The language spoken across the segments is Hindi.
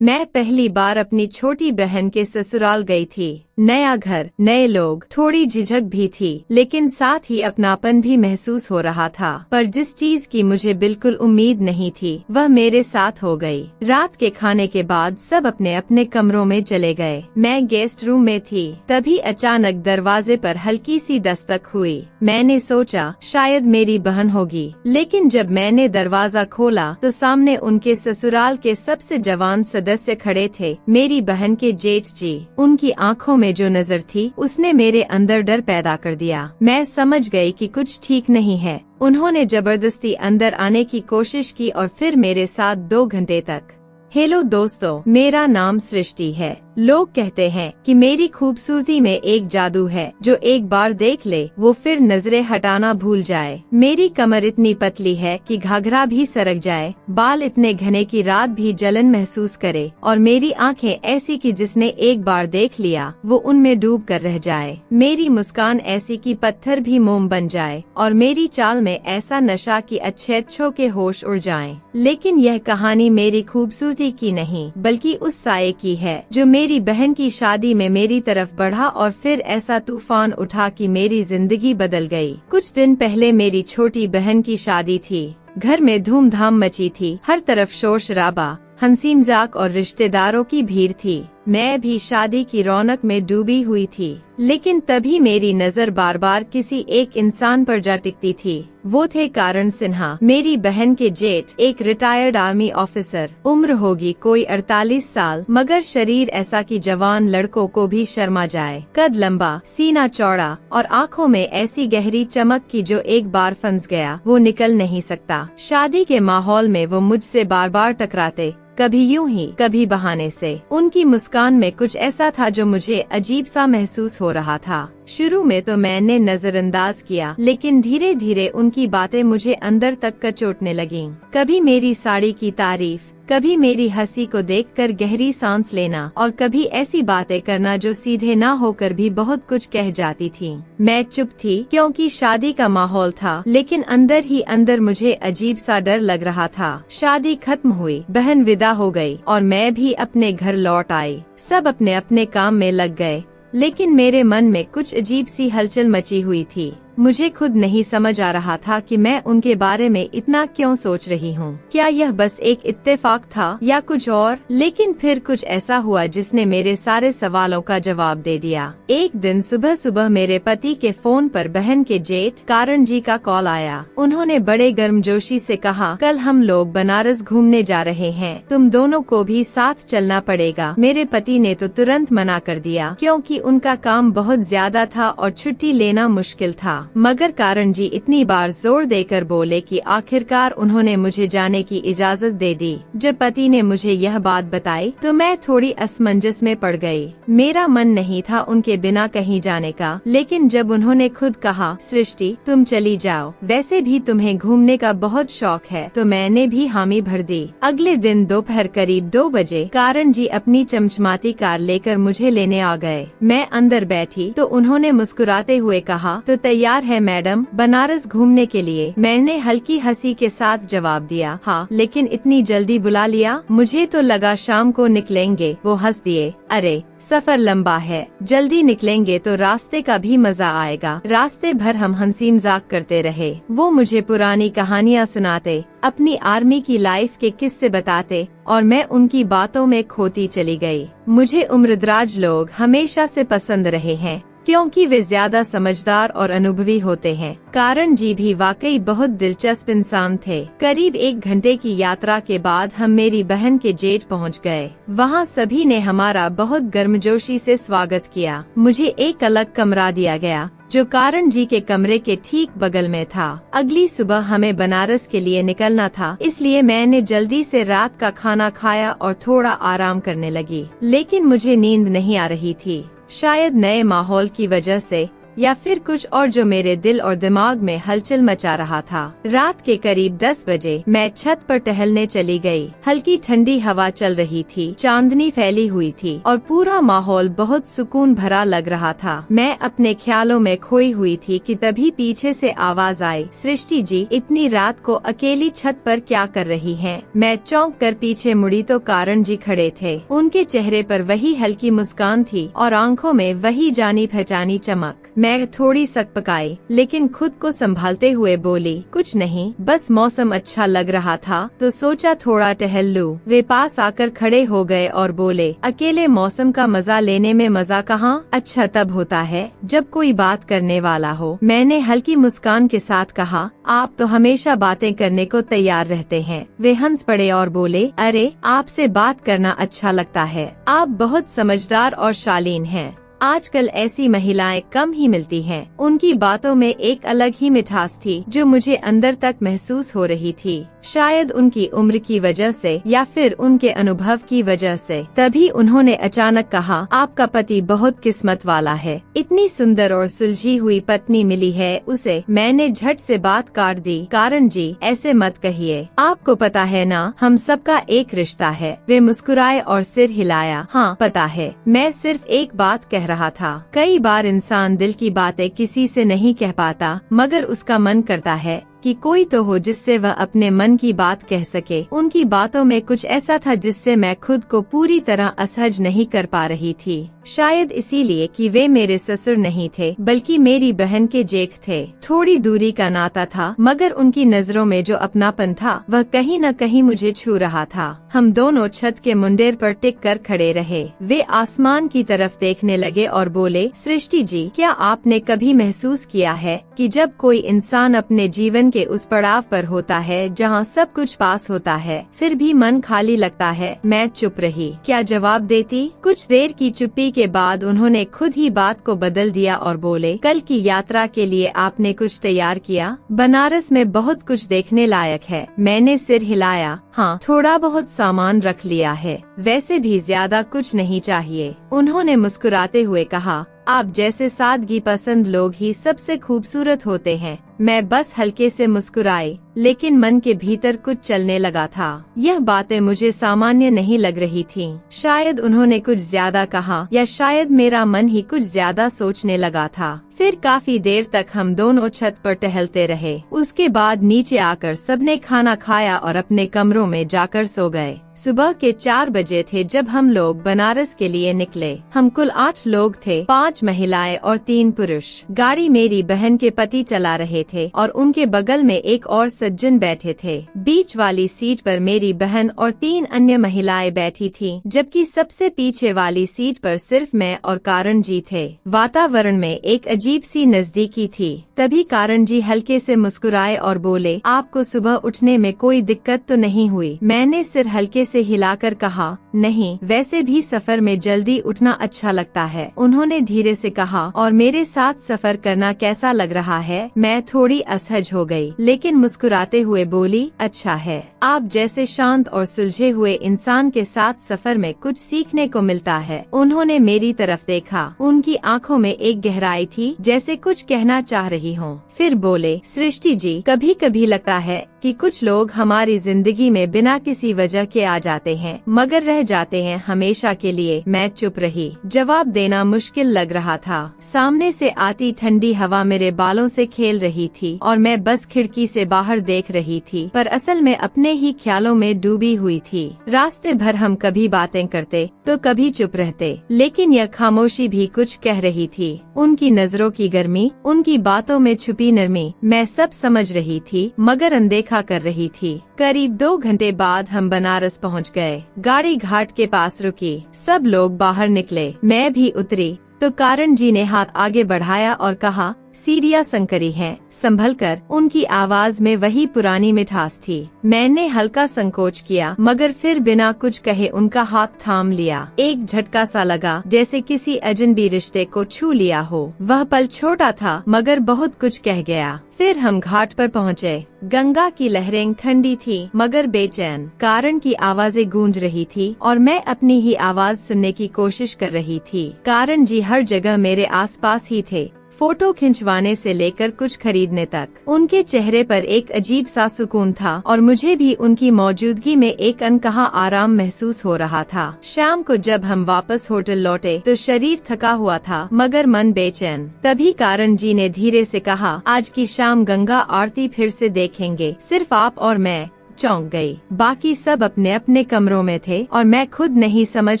मैं पहली बार अपनी छोटी बहन के ससुराल गई थी। नया घर, नए लोग, थोड़ी झिझक भी थी, लेकिन साथ ही अपनापन भी महसूस हो रहा था। पर जिस चीज की मुझे बिल्कुल उम्मीद नहीं थी वह मेरे साथ हो गई। रात के खाने के बाद सब अपने अपने कमरों में चले गए। मैं गेस्ट रूम में थी, तभी अचानक दरवाजे पर हल्की सी दस्तक हुई। मैंने सोचा शायद मेरी बहन होगी, लेकिन जब मैंने दरवाजा खोला तो सामने उनके ससुराल के सबसे जवान सदस्य खड़े थे, मेरी बहन के जेठ जी। उनकी आंखों में जो नजर थी उसने मेरे अंदर डर पैदा कर दिया। मैं समझ गई कि कुछ ठीक नहीं है। उन्होंने जबरदस्ती अंदर आने की कोशिश की और फिर मेरे साथ 2 घंटे तक। हेलो दोस्तों, मेरा नाम सृष्टि है। लोग कहते हैं कि मेरी खूबसूरती में एक जादू है, जो एक बार देख ले वो फिर नजरें हटाना भूल जाए। मेरी कमर इतनी पतली है कि घाघरा भी सरक जाए, बाल इतने घने की रात भी जलन महसूस करे, और मेरी आंखें ऐसी कि जिसने एक बार देख लिया वो उनमें डूब कर रह जाए। मेरी मुस्कान ऐसी कि पत्थर भी मोम बन जाए, और मेरी चाल में ऐसा नशा कि अच्छे के होश उड़ जाएं। लेकिन यह कहानी मेरी खूबसूरती की नहीं, बल्कि उस साये की है जो मेरी बहन की शादी में मेरी तरफ बढ़ा और फिर ऐसा तूफान उठा कि मेरी जिंदगी बदल गई। कुछ दिन पहले मेरी छोटी बहन की शादी थी। घर में धूमधाम मची थी, हर तरफ शोर शराबा, हंसी मजाक और रिश्तेदारों की भीड़ थी। मैं भी शादी की रौनक में डूबी हुई थी, लेकिन तभी मेरी नजर बार बार किसी एक इंसान पर जा टिकती थी। वो थे कारण सिन्हा, मेरी बहन के जेठ, एक रिटायर्ड आर्मी ऑफिसर। उम्र होगी कोई 48 साल, मगर शरीर ऐसा कि जवान लड़कों को भी शर्मा जाए। कद लंबा, सीना चौड़ा और आँखों में ऐसी गहरी चमक की जो एक बार फंस गया वो निकल नहीं सकता। शादी के माहौल में वो मुझसे बार बार टकराते, कभी यूं ही कभी बहाने से। उनकी मुस्कान में कुछ ऐसा था जो मुझे अजीब सा महसूस हो रहा था। शुरू में तो मैंने नजरअंदाज किया, लेकिन धीरे धीरे उनकी बातें मुझे अंदर तक कचोटने लगीं। कभी मेरी साड़ी की तारीफ, कभी मेरी हंसी को देखकर गहरी सांस लेना, और कभी ऐसी बातें करना जो सीधे ना होकर भी बहुत कुछ कह जाती थी। मैं चुप थी क्योंकि शादी का माहौल था, लेकिन अंदर ही अंदर मुझे अजीब सा डर लग रहा था। शादी खत्म हुई, बहन विदा हो गई और मैं भी अपने घर लौट आई। सब अपने अपने काम में लग गए, लेकिन मेरे मन में कुछ अजीब सी हलचल मची हुई थी। मुझे खुद नहीं समझ आ रहा था कि मैं उनके बारे में इतना क्यों सोच रही हूँ। क्या यह बस एक इत्तेफाक था या कुछ और? लेकिन फिर कुछ ऐसा हुआ जिसने मेरे सारे सवालों का जवाब दे दिया। एक दिन सुबह सुबह मेरे पति के फोन पर बहन के जेठ कारण जी का कॉल आया। उन्होंने बड़े गर्मजोशी से कहा, कल हम लोग बनारस घूमने जा रहे हैं, तुम दोनों को भी साथ चलना पड़ेगा। मेरे पति ने तो तुरंत मना कर दिया, क्योंकि उनका काम बहुत ज्यादा था और छुट्टी लेना मुश्किल था। मगर कारण जी इतनी बार जोर देकर बोले कि आखिरकार उन्होंने मुझे जाने की इजाजत दे दी। जब पति ने मुझे यह बात बताई तो मैं थोड़ी असमंजस में पड़ गई। मेरा मन नहीं था उनके बिना कहीं जाने का, लेकिन जब उन्होंने खुद कहा, सृष्टि तुम चली जाओ, वैसे भी तुम्हें घूमने का बहुत शौक है, तो मैंने भी हामी भर दी। अगले दिन दोपहर करीब 2 बजे कारण जी अपनी चमचमाती कार लेकर मुझे लेने आ गए। मैं अंदर बैठी तो उन्होंने मुस्कुराते हुए कहा, तो तैयार है मैडम बनारस घूमने के लिए? मैंने हल्की हंसी के साथ जवाब दिया, हाँ, लेकिन इतनी जल्दी बुला लिया? मुझे तो लगा शाम को निकलेंगे। वो हंस दिए, अरे सफर लंबा है, जल्दी निकलेंगे तो रास्ते का भी मजा आएगा। रास्ते भर हम हंसी मजाक करते रहे। वो मुझे पुरानी कहानियाँ सुनाते, अपनी आर्मी की लाइफ के किस्से बताते, और मैं उनकी बातों में खोती चली गई। मुझे उम्रदराज लोग हमेशा से पसंद रहे हैं, क्योंकि वे ज्यादा समझदार और अनुभवी होते हैं। कारण जी भी वाकई बहुत दिलचस्प इंसान थे। करीब 1 घंटे की यात्रा के बाद हम मेरी बहन के जेठ पहुंच गए। वहां सभी ने हमारा बहुत गर्मजोशी से स्वागत किया। मुझे एक अलग कमरा दिया गया, जो कारण जी के कमरे के ठीक बगल में था। अगली सुबह हमें बनारस के लिए निकलना था, इसलिए मैंने जल्दी से रात का खाना खाया और थोड़ा आराम करने लगी। लेकिन मुझे नींद नहीं आ रही थी, शायद नए माहौल की वजह से, या फिर कुछ और जो मेरे दिल और दिमाग में हलचल मचा रहा था। रात के करीब 10 बजे मैं छत पर टहलने चली गई। हल्की ठंडी हवा चल रही थी, चांदनी फैली हुई थी और पूरा माहौल बहुत सुकून भरा लग रहा था। मैं अपने ख्यालों में खोई हुई थी कि तभी पीछे से आवाज आई, सृष्टि जी इतनी रात को अकेली छत पर क्या कर रही हैं? मैं चौंक कर पीछे मुड़ी तो कारण जी खड़े थे। उनके चेहरे पर वही हल्की मुस्कान थी और आंखों में वही जानी पहचानी चमक। मैं थोड़ी सकपकाई लेकिन खुद को संभालते हुए बोली, कुछ नहीं, बस मौसम अच्छा लग रहा था तो सोचा थोड़ा टहल लूं। वे पास आकर खड़े हो गए और बोले, अकेले मौसम का मजा लेने में मजा कहाँ? अच्छा तब होता है जब कोई बात करने वाला हो। मैंने हल्की मुस्कान के साथ कहा, आप तो हमेशा बातें करने को तैयार रहते हैं। वे हंस पड़े और बोले, अरे आपसे बात करना अच्छा लगता है, आप बहुत समझदार और शालीन हैं। आजकल ऐसी महिलाएं कम ही मिलती हैं। उनकी बातों में एक अलग ही मिठास थी जो मुझे अंदर तक महसूस हो रही थी। शायद उनकी उम्र की वजह से या फिर उनके अनुभव की वजह से। तभी उन्होंने अचानक कहा, आपका पति बहुत किस्मत वाला है, इतनी सुंदर और सुलझी हुई पत्नी मिली है उसे। मैंने झट से बात काट दी, कारण जी ऐसे मत कहिए, आपको पता है ना हम सबका एक रिश्ता है। वे मुस्कुराए और सिर हिलाया, हाँ पता है, मैं सिर्फ एक बात कह रहा था। कई बार इंसान दिल की बातें किसी से नहीं कह पाता, मगर उसका मन करता है कि कोई तो हो जिससे वह अपने मन की बात कह सके। उनकी बातों में कुछ ऐसा था जिससे मैं खुद को पूरी तरह असहज नहीं कर पा रही थी। शायद इसीलिए कि वे मेरे ससुर नहीं थे बल्कि मेरी बहन के जेठ थे। थोड़ी दूरी का नाता था मगर उनकी नजरों में जो अपनापन था वह कहीं न कहीं मुझे छू रहा था। हम दोनों छत के मुंडेर पर टिक कर खड़े रहे। वे आसमान की तरफ देखने लगे और बोले, सृष्टि जी क्या आपने कभी महसूस किया है कि जब कोई इंसान अपने जीवन के उस पड़ाव पर होता है जहाँ सब कुछ पास होता है फिर भी मन खाली लगता है? मैं चुप रही, क्या जवाब देती? कुछ देर की चुप्पी के बाद उन्होंने खुद ही बात को बदल दिया और बोले, कल की यात्रा के लिए आपने कुछ तैयार किया? बनारस में बहुत कुछ देखने लायक है। मैंने सिर हिलाया, हाँ थोड़ा बहुत सामान रख लिया है, वैसे भी ज्यादा कुछ नहीं चाहिए। उन्होंने मुस्कुराते हुए कहा, आप जैसे सादगी पसंद लोग ही सबसे खूबसूरत होते हैं। मैं बस हल्के से मुस्कुराई लेकिन मन के भीतर कुछ चलने लगा था। यह बातें मुझे सामान्य नहीं लग रही थीं। शायद उन्होंने कुछ ज्यादा कहा या शायद मेरा मन ही कुछ ज्यादा सोचने लगा था। फिर काफी देर तक हम दोनों छत पर टहलते रहे। उसके बाद नीचे आकर सबने खाना खाया और अपने कमरों में जाकर सो गए। सुबह के 4 बजे थे जब हम लोग बनारस के लिए निकले। हम कुल 8 लोग थे, 5 महिलाएं और 3 पुरुष। गाड़ी मेरी बहन के पति चला रहे थे और उनके बगल में एक और सज्जन बैठे थे। बीच वाली सीट पर मेरी बहन और 3 अन्य महिलाएं बैठी थीं, जबकि सबसे पीछे वाली सीट पर सिर्फ मैं और कारण जी थे। वातावरण में एक अजीब सी नजदीकी थी। तभी कारण जी हल्के से मुस्कुराए और बोले, आपको सुबह उठने में कोई दिक्कत तो नहीं हुई? मैंने सिर हल्के से हिलाकर कहा, नहीं, वैसे भी सफर में जल्दी उठना अच्छा लगता है। उन्होंने धीरे से कहा, और मेरे साथ सफर करना कैसा लग रहा है? मैं थोड़ी असहज हो गई लेकिन मुस्कुराते हुए बोली, अच्छा है। आप जैसे शांत और सुलझे हुए इंसान के साथ सफर में कुछ सीखने को मिलता है। उन्होंने मेरी तरफ देखा। उनकी आंखों में एक गहराई थी जैसे कुछ कहना चाह रही हों। फिर बोले, सृष्टि जी कभी कभी लगता है कि कुछ लोग हमारी जिंदगी में बिना किसी वजह के आ जाते हैं मगर रह जाते हैं हमेशा के लिए। मैं चुप रही। जवाब देना मुश्किल लग रहा था। सामने से आती ठंडी हवा मेरे बालों से खेल रही थी और मैं बस खिड़की से बाहर देख रही थी, पर असल में अपने ही ख्यालों में डूबी हुई थी। रास्ते भर हम कभी बातें करते तो कभी चुप रहते, लेकिन यह खामोशी भी कुछ कह रही थी। उनकी नजरों की गर्मी, उनकी बातों में छुपी नरमी, मैं सब समझ रही थी मगर अनदेखा कर रही थी। करीब 2 घंटे बाद हम बनारस पहुंच गए। गाड़ी घाट के पास रुकी। सब लोग बाहर निकले। मैं भी उतरी तो कारण जी ने हाथ आगे बढ़ाया और कहा, सीढ़ियाँ संकरी हैं, संभल कर। उनकी आवाज में वही पुरानी मिठास थी। मैंने हल्का संकोच किया मगर फिर बिना कुछ कहे उनका हाथ थाम लिया। एक झटका सा लगा जैसे किसी अजनबी रिश्ते को छू लिया हो। वह पल छोटा था मगर बहुत कुछ कह गया। फिर हम घाट पर पहुँचे। गंगा की लहरें ठंडी थी मगर बेचैन। कारण की आवाजें गूंज रही थी और मैं अपनी ही आवाज सुनने की कोशिश कर रही थी। कारण जी हर जगह मेरे आसपास ही थे। फोटो खिंचवाने से लेकर कुछ खरीदने तक। उनके चेहरे पर एक अजीब सा सुकून था और मुझे भी उनकी मौजूदगी में एक अनकहा आराम महसूस हो रहा था। शाम को जब हम वापस होटल लौटे तो शरीर थका हुआ था मगर मन बेचैन। तभी कारण जी ने धीरे से कहा, आज की शाम गंगा आरती फिर से देखेंगे, सिर्फ आप और मैं। चौंक गई। बाकी सब अपने अपने कमरों में थे और मैं खुद नहीं समझ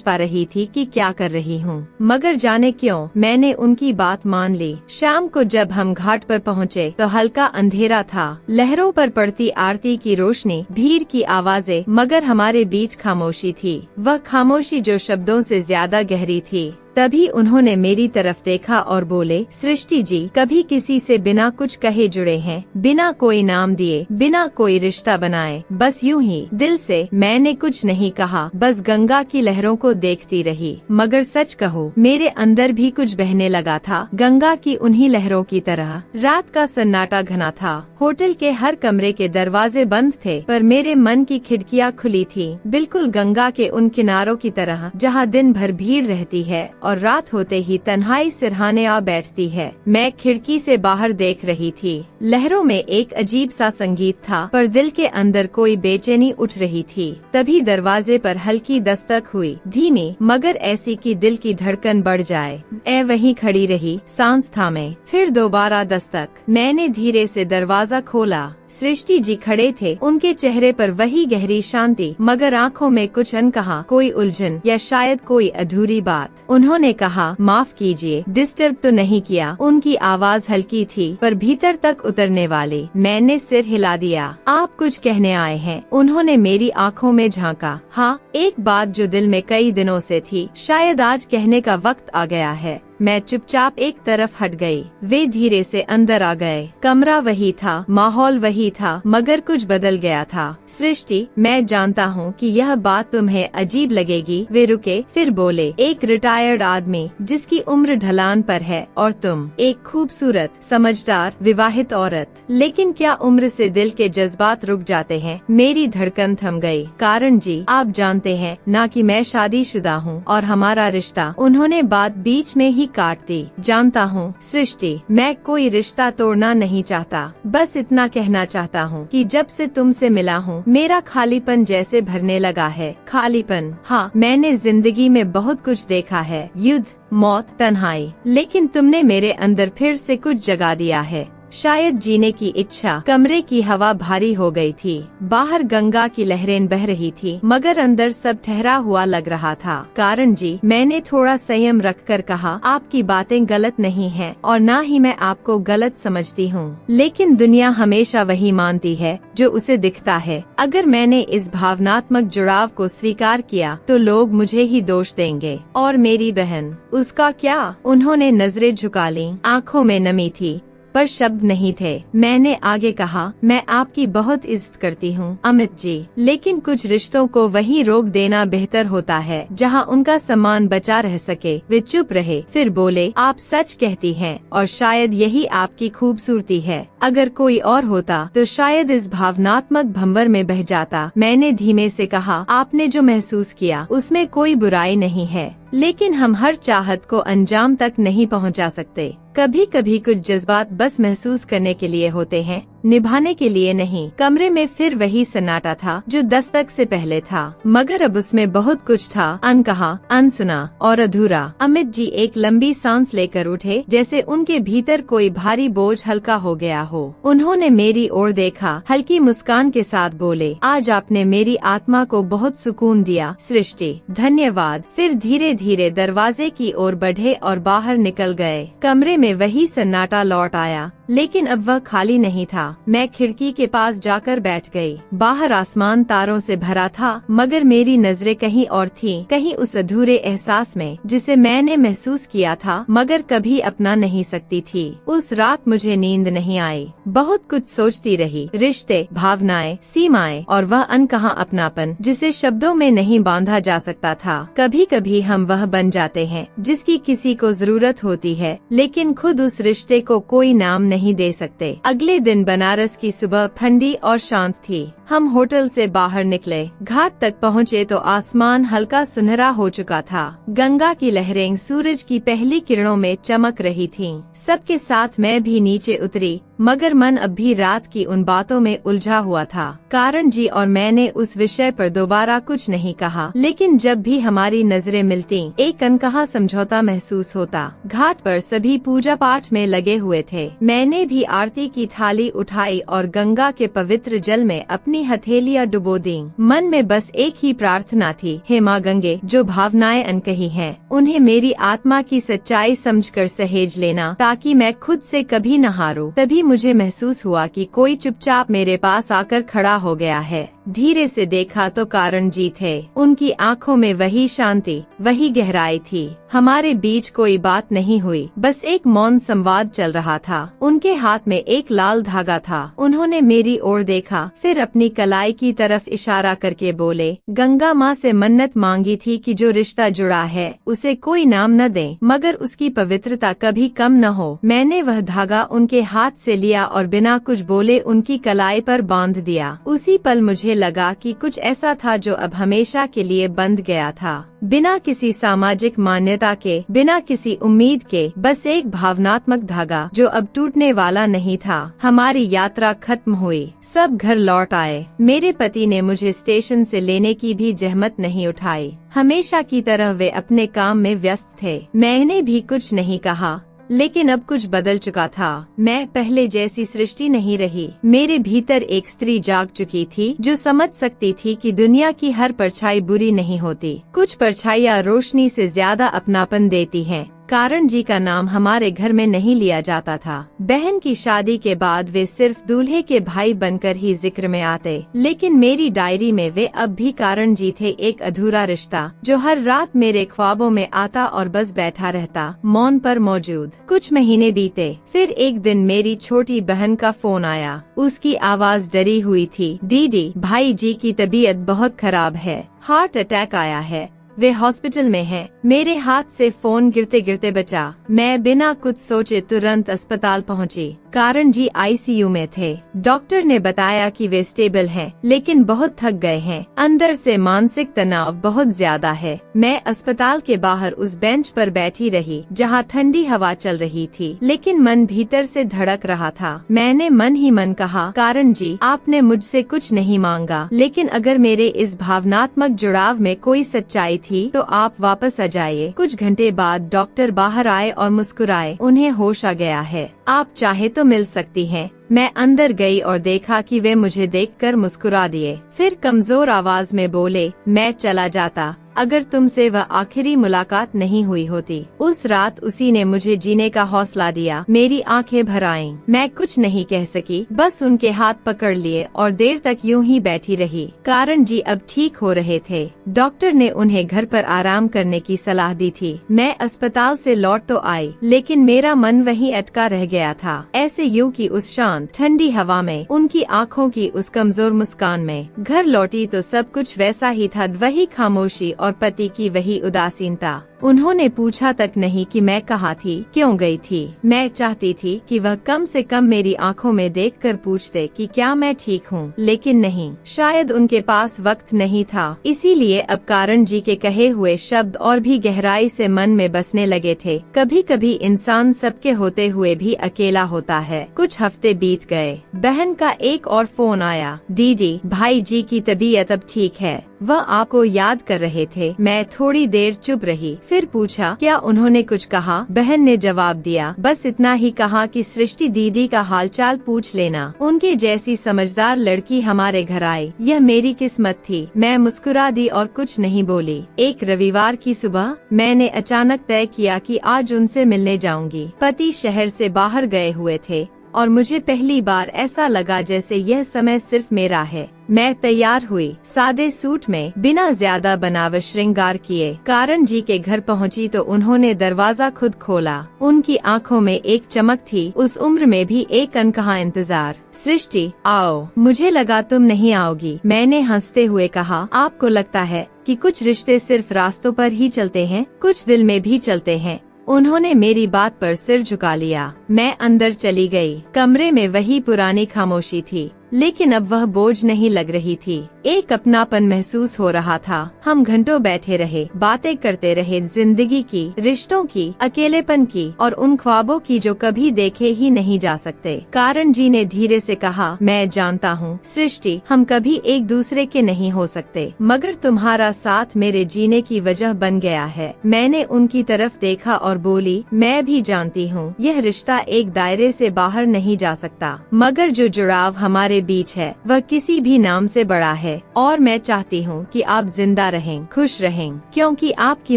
पा रही थी कि क्या कर रही हूँ, मगर जाने क्यों मैंने उनकी बात मान ली। शाम को जब हम घाट पर पहुँचे तो हल्का अंधेरा था, लहरों पर पड़ती आरती की रोशनी, भीड़ की आवाजें, मगर हमारे बीच खामोशी थी। वह खामोशी जो शब्दों से ज्यादा गहरी थी। तभी उन्होंने मेरी तरफ देखा और बोले, सृष्टि जी कभी किसी से बिना कुछ कहे जुड़े हैं, बिना कोई नाम दिए, बिना कोई रिश्ता बनाए, बस यूं ही दिल से। मैंने कुछ नहीं कहा, बस गंगा की लहरों को देखती रही। मगर सच कहो, मेरे अंदर भी कुछ बहने लगा था, गंगा की उन्हीं लहरों की तरह। रात का सन्नाटा घना था, होटल के हर कमरे के दरवाजे बंद थे, पर मेरे मन की खिड़कियाँ खुली थी, बिल्कुल गंगा के उन किनारों की तरह जहाँ दिन भर भीड़ रहती है और रात होते ही तन्हाई सिरहाने आ बैठती है। मैं खिड़की से बाहर देख रही थी। लहरों में एक अजीब सा संगीत था, पर दिल के अंदर कोई बेचैनी उठ रही थी। तभी दरवाजे पर हल्की दस्तक हुई, धीमी मगर ऐसी कि दिल की धड़कन बढ़ जाए। मैं वहीं खड़ी रही, सांस थामे। फिर दोबारा दस्तक। मैंने धीरे से दरवाजा खोला। सृष्टि जी खड़े थे, उनके चेहरे पर वही गहरी शांति, मगर आंखों में कुछ अनकहा, कोई उलझन या शायद कोई अधूरी बात। उन्होंने कहा, माफ कीजिए, डिस्टर्ब तो नहीं किया। उनकी आवाज हल्की थी पर भीतर तक उतरने वाली। मैंने सिर हिला दिया। आप कुछ कहने आए हैं? उन्होंने मेरी आंखों में झांका। हाँ, एक बात जो दिल में कई दिनों से थी, शायद आज कहने का वक्त आ गया है। मैं चुपचाप एक तरफ हट गई। वे धीरे से अंदर आ गए। कमरा वही था, माहौल वही था, मगर कुछ बदल गया था। सृष्टि, मैं जानता हूँ कि यह बात तुम्हें अजीब लगेगी। वे रुके, फिर बोले, एक रिटायर्ड आदमी जिसकी उम्र ढलान पर है, और तुम एक खूबसूरत, समझदार, विवाहित औरत। लेकिन क्या उम्र से दिल के जज्बात रुक जाते हैं? मेरी धड़कन थम गई। कारण जी, आप जानते हैं ना कि मैं शादीशुदा हूँ और हमारा रिश्ता। उन्होंने बात बीच में ही काट दी। जानता हूँ सृष्टि, मैं कोई रिश्ता तोड़ना नहीं चाहता, बस इतना कहना चाहता हूँ कि जब से तुमसे मिला हूँ, मेरा खालीपन जैसे भरने लगा है। खालीपन? हाँ, मैंने जिंदगी में बहुत कुछ देखा है, युद्ध, मौत, तन्हाई, लेकिन तुमने मेरे अंदर फिर से कुछ जगा दिया है, शायद जीने की इच्छा। कमरे की हवा भारी हो गई थी। बाहर गंगा की लहरें बह रही थी, मगर अंदर सब ठहरा हुआ लग रहा था। कारण जी, मैंने थोड़ा संयम रखकर कहा, आपकी बातें गलत नहीं हैं और ना ही मैं आपको गलत समझती हूँ, लेकिन दुनिया हमेशा वही मानती है जो उसे दिखता है। अगर मैंने इस भावनात्मक जुड़ाव को स्वीकार किया तो लोग मुझे ही दोष देंगे। और मेरी बहन, उसका क्या? उन्होंने नजरें झुका ली, आँखों में नमी थी पर शब्द नहीं थे। मैंने आगे कहा, मैं आपकी बहुत इज्जत करती हूँ अमित जी, लेकिन कुछ रिश्तों को वहीं रोक देना बेहतर होता है जहाँ उनका सम्मान बचा रह सके। वे चुप रहे, फिर बोले, आप सच कहती हैं और शायद यही आपकी खूबसूरती है। अगर कोई और होता तो शायद इस भावनात्मक भंवर में बह जाता। मैंने धीमे से कहा, आपने जो महसूस किया उसमें कोई बुराई नहीं है, लेकिन हम हर चाहत को अंजाम तक नहीं पहुंचा सकते। कभी कभी कुछ जज्बात बस महसूस करने के लिए होते हैं, निभाने के लिए नहीं। कमरे में फिर वही सन्नाटा था जो दस्तक से पहले था, मगर अब उसमें बहुत कुछ था, अनकहा, अनसुना और अधूरा। अमित जी एक लंबी सांस लेकर उठे, जैसे उनके भीतर कोई भारी बोझ हल्का हो गया हो। उन्होंने मेरी ओर देखा, हल्की मुस्कान के साथ बोले, आज आपने मेरी आत्मा को बहुत सुकून दिया सृष्टि, धन्यवाद। फिर धीरे धीरे दरवाजे की ओर बढ़े और बाहर निकल गए। कमरे में वही सन्नाटा लौट आया, लेकिन अब वह खाली नहीं था। मैं खिड़की के पास जाकर बैठ गई। बाहर आसमान तारों से भरा था, मगर मेरी नजरें कहीं और थीं, कहीं उस अधूरे एहसास में जिसे मैंने महसूस किया था मगर कभी अपना नहीं सकती थी। उस रात मुझे नींद नहीं आई, बहुत कुछ सोचती रही, रिश्ते, भावनाएं, सीमाएं और वह अनकहा अपनापन जिसे शब्दों में नहीं बांधा जा सकता था। कभी कभी हम वह बन जाते हैं जिसकी किसी को जरूरत होती है, लेकिन खुद उस रिश्ते को कोई नाम नहीं दे सकते। अगले दिन बनारस की सुबह ठंडी और शांत थी। हम होटल से बाहर निकले, घाट तक पहुँचे तो आसमान हल्का सुनहरा हो चुका था। गंगा की लहरें सूरज की पहली किरणों में चमक रही थीं। सबके साथ मैं भी नीचे उतरी, मगर मन अब भी रात की उन बातों में उलझा हुआ था। कारण जी और मैंने उस विषय पर दोबारा कुछ नहीं कहा, लेकिन जब भी हमारी नजरें मिलती एक अनकहा समझौता महसूस होता। घाट पर सभी पूजा पाठ में लगे हुए थे। मैंने भी आरती की थाली उठाई और गंगा के पवित्र जल में अपनी हथेलियां डुबो दी। मन में बस एक ही प्रार्थना थी, हे माँ गंगे, जो भावनाएं अनकही हैं, उन्हें मेरी आत्मा की सच्चाई समझकर सहेज लेना, ताकि मैं खुद से कभी न हारूं। तभी मुझे महसूस हुआ कि कोई चुपचाप मेरे पास आकर खड़ा हो गया है। धीरे से देखा तो कारण जी थे। उनकी आंखों में वही शांति, वही गहराई थी। हमारे बीच कोई बात नहीं हुई, बस एक मौन संवाद चल रहा था। उनके हाथ में एक लाल धागा था। उन्होंने मेरी ओर देखा, फिर अपनी कलाई की तरफ इशारा करके बोले, गंगा माँ से मन्नत मांगी थी कि जो रिश्ता जुड़ा है उसे कोई नाम न दे, मगर उसकी पवित्रता कभी कम न हो। मैंने वह धागा उनके हाथ से लिया और बिना कुछ बोले उनकी कलाई पर बांध दिया। उसी पल मुझे लगा कि कुछ ऐसा था जो अब हमेशा के लिए बंध गया था, बिना किसी सामाजिक मान्यता के, बिना किसी उम्मीद के, बस एक भावनात्मक धागा जो अब टूटने वाला नहीं था। हमारी यात्रा खत्म हुई, सब घर लौट आए। मेरे पति ने मुझे स्टेशन से लेने की भी जहमत नहीं उठाई। हमेशा की तरह वे अपने काम में व्यस्त थे। मैंने भी कुछ नहीं कहा, लेकिन अब कुछ बदल चुका था। मैं पहले जैसी सृष्टि नहीं रही। मेरे भीतर एक स्त्री जाग चुकी थी जो समझ सकती थी कि दुनिया की हर परछाई बुरी नहीं होती। कुछ परछाइयाँ रोशनी से ज्यादा अपनापन देती हैं। कारण जी का नाम हमारे घर में नहीं लिया जाता था। बहन की शादी के बाद वे सिर्फ दूल्हे के भाई बनकर ही जिक्र में आते, लेकिन मेरी डायरी में वे अब भी कारण जी थे, एक अधूरा रिश्ता जो हर रात मेरे ख्वाबों में आता और बस बैठा रहता, मौन पर मौजूद। कुछ महीने बीते, फिर एक दिन मेरी छोटी बहन का फोन आया। उसकी आवाज डरी हुई थी, दीदी, भाई जी की तबीयत बहुत खराब है, हार्ट अटैक आया है, वे हॉस्पिटल में हैं। मेरे हाथ से फोन गिरते गिरते बचा। मैं बिना कुछ सोचे तुरंत अस्पताल पहुंची। कारण जी आईसीयू में थे। डॉक्टर ने बताया कि वे स्टेबल हैं, लेकिन बहुत थक गए हैं। अंदर से मानसिक तनाव बहुत ज्यादा है। मैं अस्पताल के बाहर उस बेंच पर बैठी रही जहां ठंडी हवा चल रही थी, लेकिन मन भीतर से धड़क रहा था। मैंने मन ही मन कहा, कारण जी, आपने मुझसे कुछ नहीं मांगा, लेकिन अगर मेरे इस भावनात्मक जुड़ाव में कोई सच्चाई थी तो आप वापस आ जाइए। कुछ घंटे बाद डॉक्टर बाहर आए और मुस्कुराए, उन्हें होश आ गया है, आप चाहे तो मिल सकती हैं। मैं अंदर गई और देखा कि वे मुझे देखकर मुस्कुरा दिए। फिर कमजोर आवाज में बोले, मैं चला जाता अगर तुमसे वह आखिरी मुलाकात नहीं हुई होती। उस रात उसी ने मुझे जीने का हौसला दिया। मेरी आंखें भर आईं। मैं कुछ नहीं कह सकी, बस उनके हाथ पकड़ लिए और देर तक यूं ही बैठी रही। कारण जी अब ठीक हो रहे थे। डॉक्टर ने उन्हें घर पर आराम करने की सलाह दी थी। मैं अस्पताल से लौट तो आई, लेकिन मेरा मन वहीं अटका रह गया था, ऐसे यूं कि उस शांत ठंडी हवा में, उनकी आँखों की उस कमजोर मुस्कान में। घर लौटी तो सब कुछ वैसा ही था, वही खामोशी और पति की वही उदासीनता। उन्होंने पूछा तक नहीं कि मैं कहाँ थी, क्यों गई थी। मैं चाहती थी कि वह कम से कम मेरी आंखों में देखकर पूछते कि क्या मैं ठीक हूँ, लेकिन नहीं, शायद उनके पास वक्त नहीं था। इसीलिए अब कारण जी के कहे हुए शब्द और भी गहराई से मन में बसने लगे थे। कभी कभी इंसान सबके होते हुए भी अकेला होता है। कुछ हफ्ते बीत गए। बहन का एक और फोन आया, दीदी, भाई जी की तबीयत अब ठीक है, वह आपको याद कर रहे थे। मैं थोड़ी देर चुप रही, फिर पूछा, क्या उन्होंने कुछ कहा? बहन ने जवाब दिया, बस इतना ही कहा कि सृष्टि दीदी का हालचाल पूछ लेना। उनके जैसी समझदार लड़की हमारे घर आई, यह मेरी किस्मत थी। मैं मुस्कुरा दी और कुछ नहीं बोली। एक रविवार की सुबह मैंने अचानक तय किया कि आज उनसे मिलने जाऊंगी। पति शहर से बाहर गए हुए थे और मुझे पहली बार ऐसा लगा जैसे यह समय सिर्फ मेरा है। मैं तैयार हुई, सादे सूट में, बिना ज्यादा बनावट श्रृंगार किए। कारण जी के घर पहुंची तो उन्होंने दरवाजा खुद खोला। उनकी आंखों में एक चमक थी, उस उम्र में भी एक अनकहा इंतजार। सृष्टि, आओ। मुझे लगा तुम नहीं आओगी, मैंने हंसते हुए कहा। आपको लगता है कि कुछ रिश्ते सिर्फ रास्तों पर ही चलते हैं? कुछ दिल में भी चलते हैं। उन्होंने मेरी बात पर सिर झुका लिया। मैं अंदर चली गई। कमरे में वही पुरानी खामोशी थी, लेकिन अब वह बोझ नहीं लग रही थी। एक अपनापन महसूस हो रहा था। हम घंटों बैठे रहे, बातें करते रहे, जिंदगी की, रिश्तों की, अकेलेपन की और उन ख्वाबों की जो कभी देखे ही नहीं जा सकते। कारण जी ने धीरे से कहा, मैं जानता हूँ सृष्टि, हम कभी एक दूसरे के नहीं हो सकते, मगर तुम्हारा साथ मेरे जीने की वजह बन गया है। मैंने उनकी तरफ देखा और बोली, मैं भी जानती हूँ यह रिश्ता एक दायरे से बाहर नहीं जा सकता, मगर जो जुड़ाव हमारे बीच है वह किसी भी नाम से बड़ा है। और मैं चाहती हूँ कि आप जिंदा रहें, खुश रहें, क्योंकि आपकी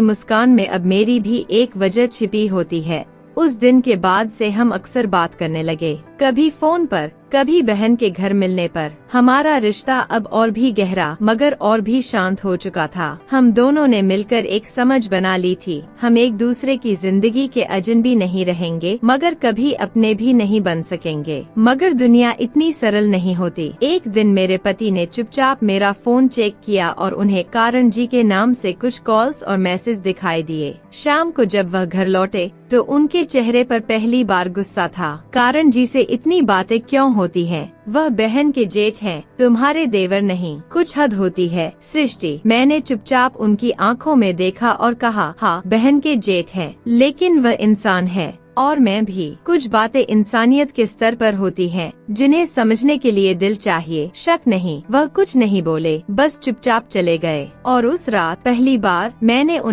मुस्कान में अब मेरी भी एक वजह छिपी होती है। उस दिन के बाद से हम अक्सर बात करने लगे, कभी फोन पर, कभी बहन के घर मिलने पर। हमारा रिश्ता अब और भी गहरा मगर और भी शांत हो चुका था। हम दोनों ने मिलकर एक समझ बना ली थी, हम एक दूसरे की जिंदगी के अजनबी नहीं रहेंगे, मगर कभी अपने भी नहीं बन सकेंगे। मगर दुनिया इतनी सरल नहीं होती। एक दिन मेरे पति ने चुपचाप मेरा फोन चेक किया और उन्हें कारण जी के नाम से कुछ कॉल्स और मैसेज दिखाई दिए। शाम को जब वह घर लौटे तो उनके चेहरे पर पहली बार गुस्सा था। कारण जी से इतनी बातें क्यों होती हैं? वह बहन के जेठ हैं, तुम्हारे देवर नहीं। कुछ हद होती है सृष्टि। मैंने चुपचाप उनकी आंखों में देखा और कहा, हाँ बहन के जेठ हैं, लेकिन वह इंसान है और मैं भी। कुछ बातें इंसानियत के स्तर पर होती हैं, जिन्हें समझने के लिए दिल चाहिए। शक नहीं, वह कुछ नहीं बोले, बस चुपचाप चले गए। और उस रात पहली बार मैंने उन्हें